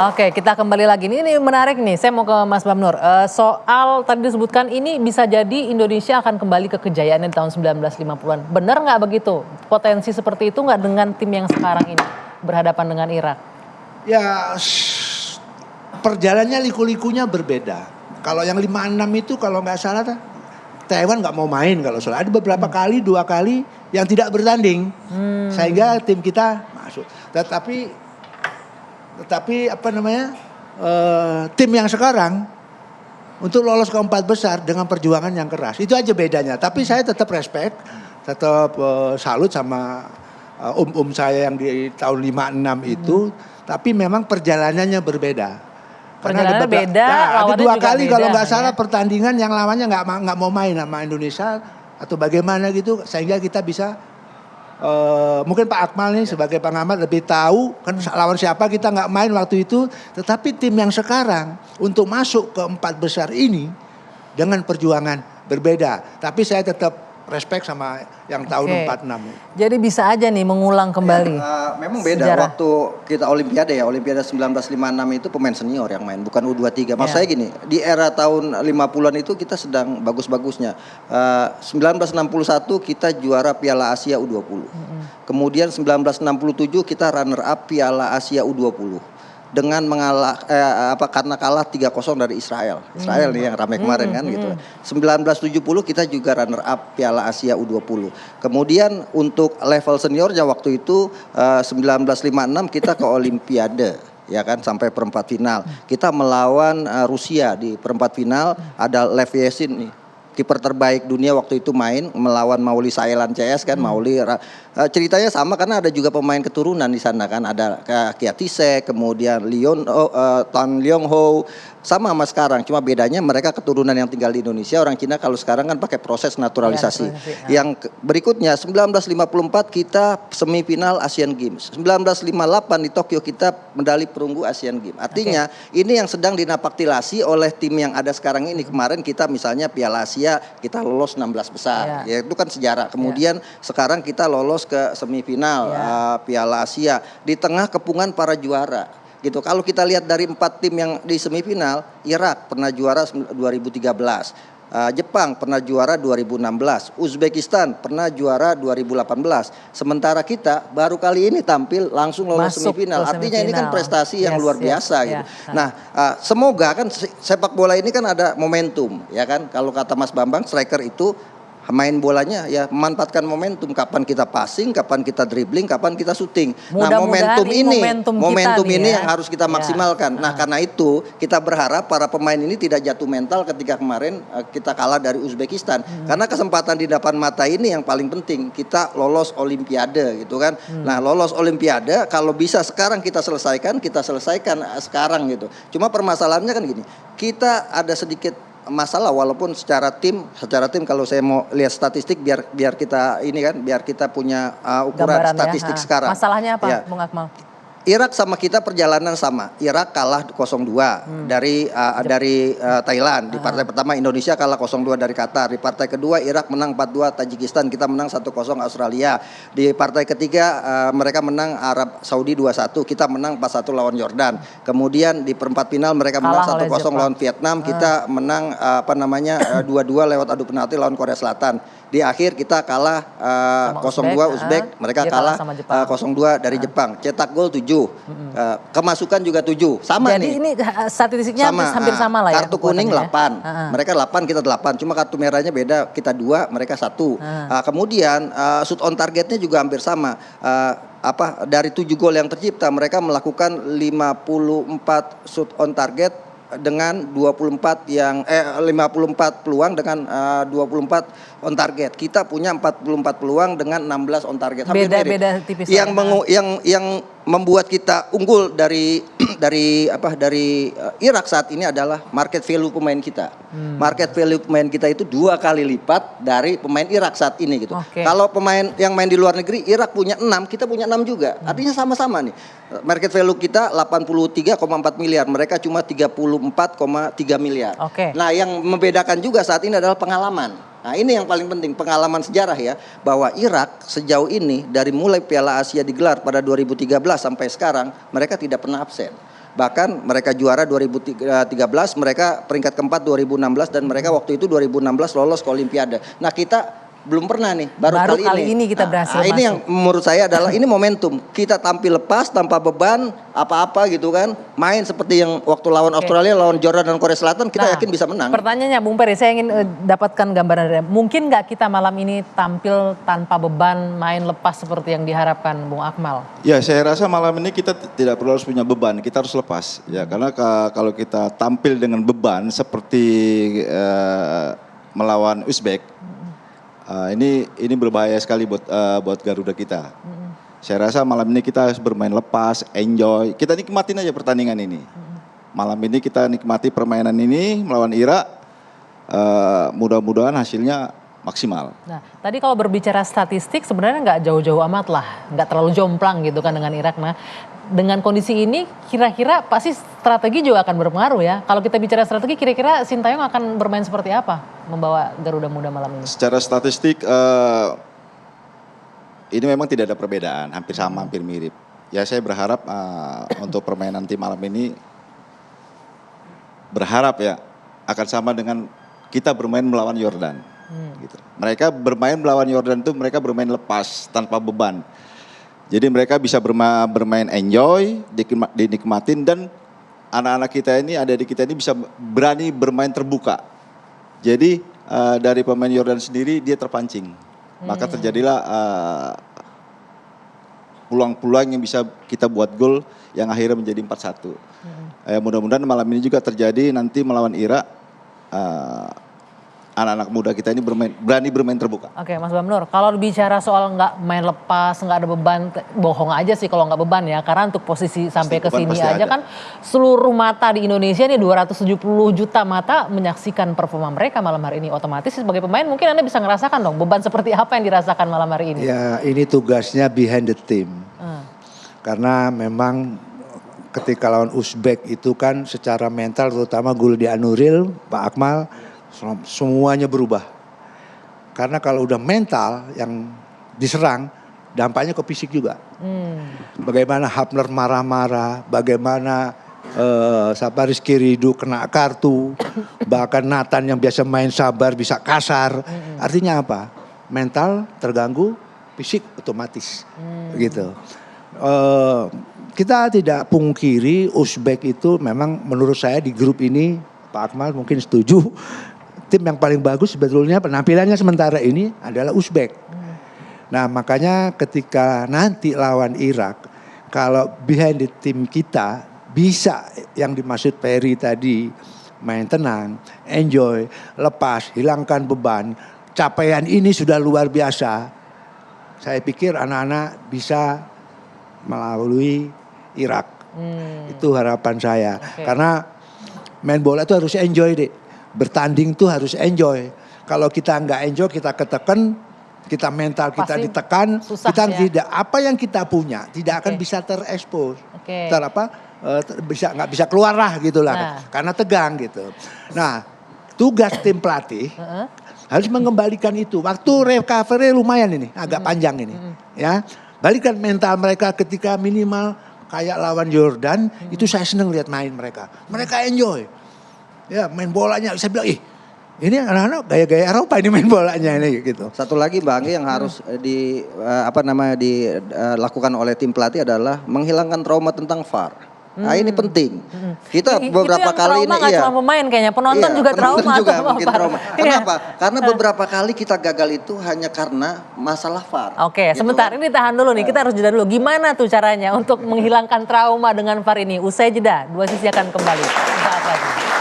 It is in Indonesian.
Oke, kita kembali lagi. Ini menarik nih, saya mau ke Mas Bamnur. Soal tadi disebutkan ini bisa jadi Indonesia akan kembali ke kejayaannya di tahun 1950-an. Benar nggak begitu? Potensi seperti itu nggak dengan tim yang sekarang ini berhadapan dengan Irak? Ya, perjalanannya liku-likunya berbeda. Kalau yang 56 itu kalau nggak salah Taiwan nggak mau main kalau salah. Ada beberapa kali, 2 kali yang tidak bertanding. Sehingga tim kita masuk. Tetapi tim yang sekarang untuk lolos ke 4 besar dengan perjuangan yang keras. Itu aja bedanya. Tapi saya tetap respect, tetap salut sama saya yang di tahun 56 itu. Tapi memang perjalanannya berbeda. Perjalanannya beda, ada 2 kali beda, kalau nggak salah ya. Pertandingan yang lawannya nggak mau main sama Indonesia atau bagaimana gitu, sehingga kita bisa mungkin Pak Akmal nih sebagai pengamat lebih tahu kan lawan siapa kita nggak main waktu itu. Tetapi tim yang sekarang untuk masuk ke 4 besar ini dengan perjuangan berbeda. Tapi saya tetap respect sama yang tahun 46. Jadi bisa aja nih mengulang kembali. Memang beda sejarah. waktu kita Olimpiade 1956 itu pemain senior yang main, bukan U23. Maksud saya gini, di era tahun 50-an itu kita sedang bagus-bagusnya. 1961 kita juara Piala Asia U20. Kemudian 1967 kita runner up Piala Asia U20. Dengan karena kalah 3-0 dari Israel. Israel nih yang ramai kemarin kan gitu. 1970 kita juga runner up Piala Asia U20. Kemudian untuk level seniornya waktu itu 1956 kita ke Olimpiade. Ya kan sampai perempat final. Kita melawan Rusia di perempat final, ada Lev Yashin nih. Kiper terbaik dunia waktu itu main melawan Mauli Saelan CS kan. Mauli ceritanya sama karena ada juga pemain keturunan di sana kan, ada Kiatise, kemudian Tan Leong Ho, sama sekarang, cuma bedanya mereka keturunan yang tinggal di Indonesia. Orang Cina kalau sekarang kan pakai proses naturalisasi. Yang berikutnya 1954 kita semifinal Asian Games, 1958 di Tokyo kita medali perunggu Asian Games. Artinya ini yang sedang dinapaktilasi oleh tim yang ada sekarang ini. Kemarin kita misalnya Piala Asia kita lolos 16 besar, ya itu kan sejarah. Kemudian sekarang kita lolos ke semifinal Piala Asia di tengah kepungan para juara. Gitu. Kalau kita lihat dari 4 tim yang di semifinal, Irak pernah juara 2013, Jepang pernah juara 2016, Uzbekistan pernah juara 2018. Sementara kita baru kali ini tampil langsung lolos semifinal. Artinya ini kan prestasi yang luar biasa gitu. Nah, semoga kan sepak bola ini kan ada momentum, ya kan? Kalau kata Mas Bambang, striker itu main bolanya ya memanfaatkan momentum, kapan kita passing, kapan kita dribbling, kapan kita shooting. Nah, momentum ini yang harus kita maksimalkan. Nah, karena itu kita berharap para pemain ini tidak jatuh mental ketika kemarin kita kalah dari Uzbekistan. Karena kesempatan di depan mata ini yang paling penting, kita lolos Olimpiade gitu kan. Nah, lolos Olimpiade kalau bisa sekarang kita selesaikan sekarang gitu. Cuma permasalahannya kan gini, kita ada sedikit masalah walaupun secara tim kalau saya mau lihat statistik biar kita ini kan biar kita punya ukuran gambaran statistik sekarang. Masalahnya apa, Bung Akmal? Irak sama kita perjalanan sama. Irak kalah 0-2 dari Thailand. Di partai pertama Indonesia kalah 0-2 dari Qatar. Di partai kedua Irak menang 4-2 Tajikistan, kita menang 1-0 Australia. Di partai ketiga mereka menang Arab Saudi 2-1, kita menang 4-1 lawan Yordan. Kemudian di perempat final mereka menang 1-0 lawan Vietnam, kita menang 2-2 lewat adu penalti lawan Korea Selatan. Di akhir kita kalah 0-2 Uzbek, mereka kalah 0-2 dari Jepang. Cetak gol 7. Kemasukan juga 7. Sama jadi nih. Jadi ini statistiknya hampir sama lah ya. Kartu kuning 8. Mereka 8, kita 8. Cuma kartu merahnya beda. Kita 2, mereka 1. Kemudian shoot on targetnya juga hampir sama. Dari 7 gol yang tercipta, mereka melakukan 54 shoot on target dengan 54 peluang dengan 24 on target. Kita punya 44 peluang dengan 16 on target. Beda tipis. Yang membuat kita unggul dari Irak saat ini adalah market value pemain kita. Market value pemain kita itu 2 kali lipat dari pemain Irak saat ini gitu. Kalau pemain yang main di luar negeri, Irak punya 6, kita punya 6 juga. Artinya sama-sama nih. Market value kita 83,4 miliar, mereka cuma 34,3 miliar. Nah, yang membedakan juga saat ini adalah pengalaman. Nah, ini yang paling penting, pengalaman sejarah ya, bahwa Irak sejauh ini dari mulai Piala Asia digelar pada 2013 sampai sekarang mereka tidak pernah absen. Bahkan mereka juara 2013, mereka peringkat keempat 2016 dan mereka waktu itu 2016 lolos ke Olimpiade. Nah kita belum pernah nih, baru kali ini kita berhasil ini masuk. yang menurut saya adalah ini momentum. Kita tampil lepas tanpa beban apa-apa gitu kan. Main seperti yang waktu lawan Australia, lawan Jordan dan Korea Selatan kita yakin bisa menang. Pertanyaannya Bung Peri, saya ingin dapatkan gambaran dari mungkin nggak kita malam ini tampil tanpa beban, main lepas seperti yang diharapkan Bung Akmal? Ya, saya rasa malam ini kita tidak perlu harus punya beban, kita harus lepas. Ya, karena kalau kita tampil dengan beban seperti melawan Uzbek, ini berbahaya sekali buat Garuda kita. Saya rasa malam ini kita harus bermain lepas, enjoy. Kita nikmatin aja pertandingan ini. Malam ini kita nikmati permainan ini melawan Irak. Mudah-mudahan hasilnya maksimal. Nah, tadi kalau berbicara statistik sebenarnya nggak jauh-jauh amat lah, nggak terlalu jomplang gitu kan dengan Irak. Nah, dengan kondisi ini kira-kira pasti strategi juga akan berpengaruh ya. Kalau kita bicara strategi, kira-kira Sintayong akan bermain seperti apa membawa Garuda Muda malam ini? Secara statistik ini memang tidak ada perbedaan, hampir sama, hampir mirip. Ya saya berharap untuk permainan tim malam ini berharap ya akan sama dengan kita bermain melawan Yordan. Gitu. Mereka bermain melawan Yordan itu mereka bermain lepas tanpa beban. Jadi mereka bisa bermain enjoy, dinikmatin dan anak-anak kita ini, adik-adik kita ini bisa berani bermain terbuka. Jadi dari pemain Yordan sendiri dia terpancing. Maka terjadilah peluang-peluang yang bisa kita buat gol yang akhirnya menjadi 4-1. Mudah-mudahan malam ini juga terjadi nanti melawan Irak. Anak-anak muda kita ini berani bermain terbuka. Oke, Mas Bamnur, kalau bicara soal nggak main lepas, nggak ada beban, bohong aja sih kalau nggak beban ya. Karena untuk posisi sampai ke sini aja kan seluruh mata di Indonesia nih 270 juta mata menyaksikan performa mereka malam hari ini. Otomatis sebagai pemain mungkin Anda bisa ngerasakan dong beban seperti apa yang dirasakan malam hari ini. Ya, ini tugasnya behind the team. Karena memang ketika lawan Uzbek itu kan secara mental terutama gol di Anuril, Pak Akmal, semuanya berubah. Karena kalau udah mental yang diserang, dampaknya ke fisik juga. Bagaimana Hapner marah-marah, bagaimana Rizky Ridho kena kartu, bahkan Nathan yang biasa main sabar bisa kasar. Artinya apa? Mental terganggu, fisik otomatis. Gitu. Kita tidak pungkiri Uzbek itu memang menurut saya di grup ini, Pak Akmal mungkin setuju, tim yang paling bagus sebetulnya penampilannya sementara ini adalah Uzbek. Nah makanya ketika nanti lawan Irak, kalau behind the team kita bisa yang dimaksud Peri tadi, main tenang, enjoy, lepas, hilangkan beban, capaian ini sudah luar biasa. Saya pikir anak-anak bisa melalui Irak. Itu harapan saya. Karena main bola itu harus enjoy deh. Bertanding tuh harus enjoy. Kalau kita nggak enjoy, kita ketekan, kita mental kita pasti ditekan, kita ya. tidak apa yang kita punya tidak akan bisa terekspos. Nggak bisa keluar lah gitulah, karena tegang gitu. Nah, tugas tim pelatih harus mengembalikan itu. Waktu recovery lumayan ini, agak panjang ini, ya. Balikan mental mereka ketika minimal kayak lawan Jordan, itu saya seneng lihat main mereka. Mereka enjoy. Ya main bolanya, saya bilang ini anak-anak gaya-gaya Eropa ini main bolanya ini gitu. Satu lagi Bang Anggi yang harus dilakukan oleh tim pelatih adalah menghilangkan trauma tentang VAR. Nah ini penting. Kita beberapa kali ini nggak cuma pemain kayaknya, penonton juga trauma. Juga mungkin trauma. Kenapa? Karena beberapa kali kita gagal itu hanya karena masalah VAR. Oke, gitu sebentar kan? ini tahan dulu nih, kita harus jeda dulu. Gimana tuh caranya untuk menghilangkan trauma dengan VAR ini? Usai jeda, dua sisi akan kembali. Saat lagi.